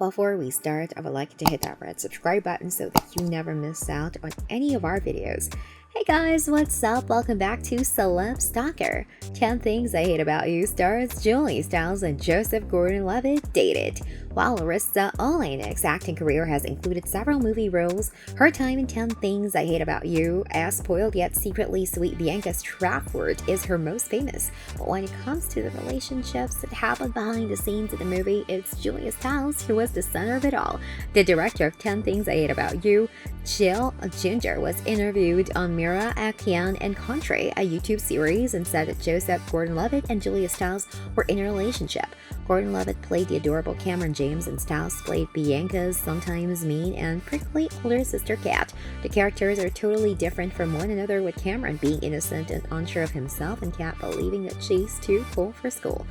Before we start, I would like to hit that red subscribe button so that you never miss out on any of our videos. Hey guys, what's up? Welcome back to Celeb Stalker. 10 Things I Hate About You stars Julia Stiles and Joseph Gordon-Levitt dated. While Larissa Oleynik's acting career has included several movie roles, her time in 10 Things I Hate About You as spoiled yet secretly sweet Bianca Stratford is her most famous. But when it comes to the relationships that happen behind the scenes of the movie, it's Julia Stiles who was the center of it all. The director of 10 Things I Hate About You, Jill Ginger, was interviewed on Mira Akian and Contre, a YouTube series, and said that Joseph Gordon-Levitt and Julia Stiles were in a relationship. Gordon-Levitt played the adorable Cameron James, and Stiles played Bianca's sometimes mean and prickly older sister Kat. The characters are totally different from one another, with Cameron being innocent and unsure of himself, and Kat believing that she's too cool for school.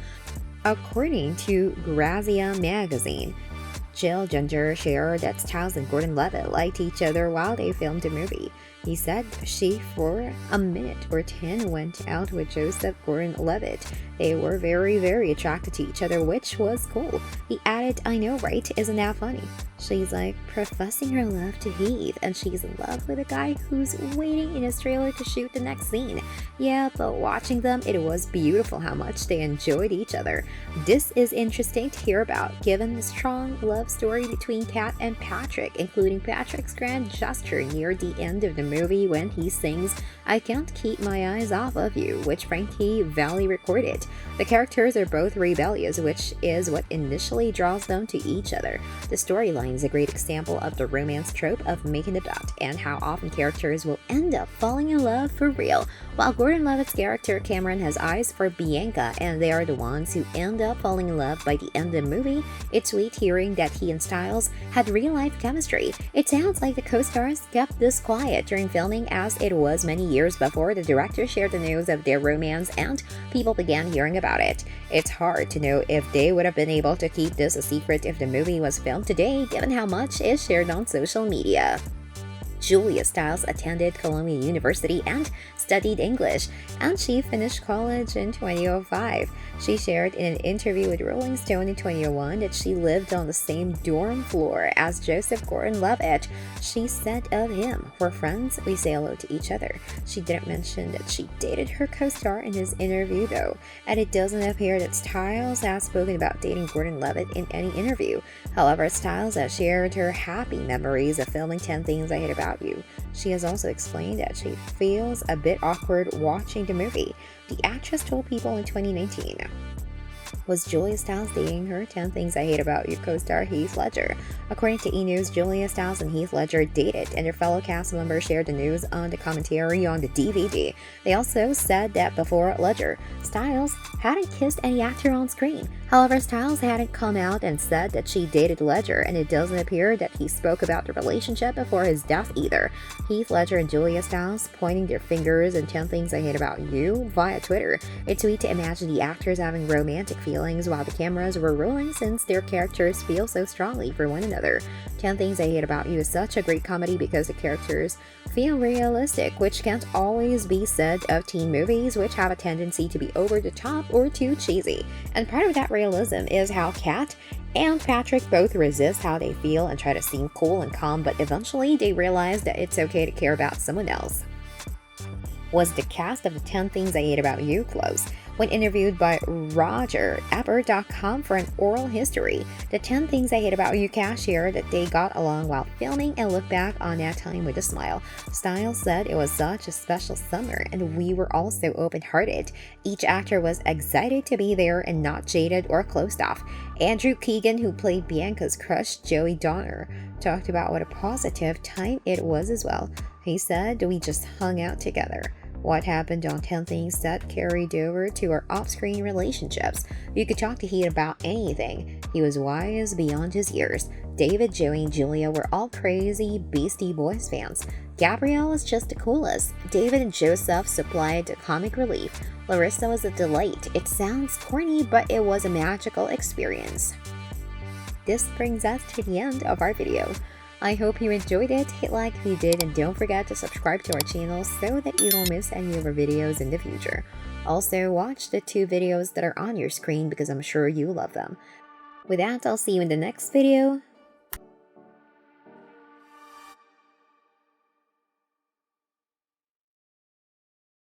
According to Grazia magazine, Jill Ginger shared that Stiles and Gordon-Levitt liked each other while they filmed the movie. He said she, for a minute or 10, went out with Joseph Gordon-Levitt. They were very attracted to each other, which was cool. He added, "I know, right? Isn't that funny?" She's like professing her love to Heath, and she's in love with a guy who's waiting in his trailer to shoot the next scene. Yeah, but watching them, it was beautiful how much they enjoyed each other. This is interesting to hear about, given the strong love story between Kat and Patrick, including Patrick's grand gesture near the end of the movie when he sings "I Can't Keep My Eyes Off of You," which Frankie Valli recorded. The characters are both rebellious, which is what initially draws them to each other. The storyline is a great example of the romance trope of making a bet, and how often characters will end up falling in love for real. While Gordon-Levitt's character Cameron has eyes for Bianca, and they are the ones who end up falling in love by the end of the movie, it's sweet hearing that he and Stiles had real-life chemistry. It sounds like the co-stars kept this quiet during filming, as it was many years before the director shared the news of their romance and people began hearing about it. It's hard to know if they would have been able to keep this a secret if the movie was filmed today, given how much is shared on social media. Julia Stiles attended Columbia University and studied English, and she finished college in 2005. She shared in an interview with Rolling Stone in 2001 that she lived on the same dorm floor as Joseph Gordon-Levitt. She said of him, "We're friends, we say hello to each other." She didn't mention that she dated her co-star in his interview though, and it doesn't appear that Stiles has spoken about dating Gordon-Levitt in any interview. However, Stiles has shared her happy memories of filming 10 Things I Hate About You. She has also explained that she feels a bit awkward watching the movie. The actress told People in 2019, "Was Julia Stiles dating her 10 Things I Hate About You co-star Heath Ledger?" According to E! News, Julia Stiles and Heath Ledger dated, and their fellow cast members shared the news on the commentary on the DVD. They also said that before Ledger, Stiles hadn't kissed any actor on screen. However, Stiles hadn't come out and said that she dated Ledger, and it doesn't appear that he spoke about the relationship before his death either. Heath Ledger and Julia Stiles pointing their fingers in 10 Things I Hate About You via Twitter. It's sweet to imagine the actors having romantic feelings while the cameras were rolling, since their characters feel so strongly for one another. 10 Things I Hate About You is such a great comedy because the characters feel realistic, which can't always be said of teen movies, which have a tendency to be over the top or too cheesy. And part of that realism is how Kat and Patrick both resist how they feel and try to seem cool and calm, but eventually they realize that it's okay to care about someone else. Was the cast of the 10 Things I Hate About You close? When interviewed by RogerEbert.com for an oral history, the 10 Things I Hate About You cast shared that they got along while filming and look back on that time with a smile. Stiles said it was such a special summer, and we were all so open-hearted. Each actor was excited to be there and not jaded or closed off. Andrew Keegan, who played Bianca's crush, Joey Donner, talked about what a positive time it was as well. He said, "We just hung out together. What happened on 10 Things set carried over to our off-screen relationships. You could talk to Heath about anything. He was wise beyond his years. David, Joey, and Julia were all crazy Beastie Boys fans. Gabrielle was just the coolest. David and Joseph supplied the comic relief. Larissa was a delight. It sounds corny, but it was a magical experience." This brings us to the end of our video. I hope you enjoyed it. Hit like if you did, and don't forget to subscribe to our channel so that you don't miss any of our videos in the future. Also, watch the 2 videos that are on your screen because I'm sure you love them. With that, I'll see you in the next video.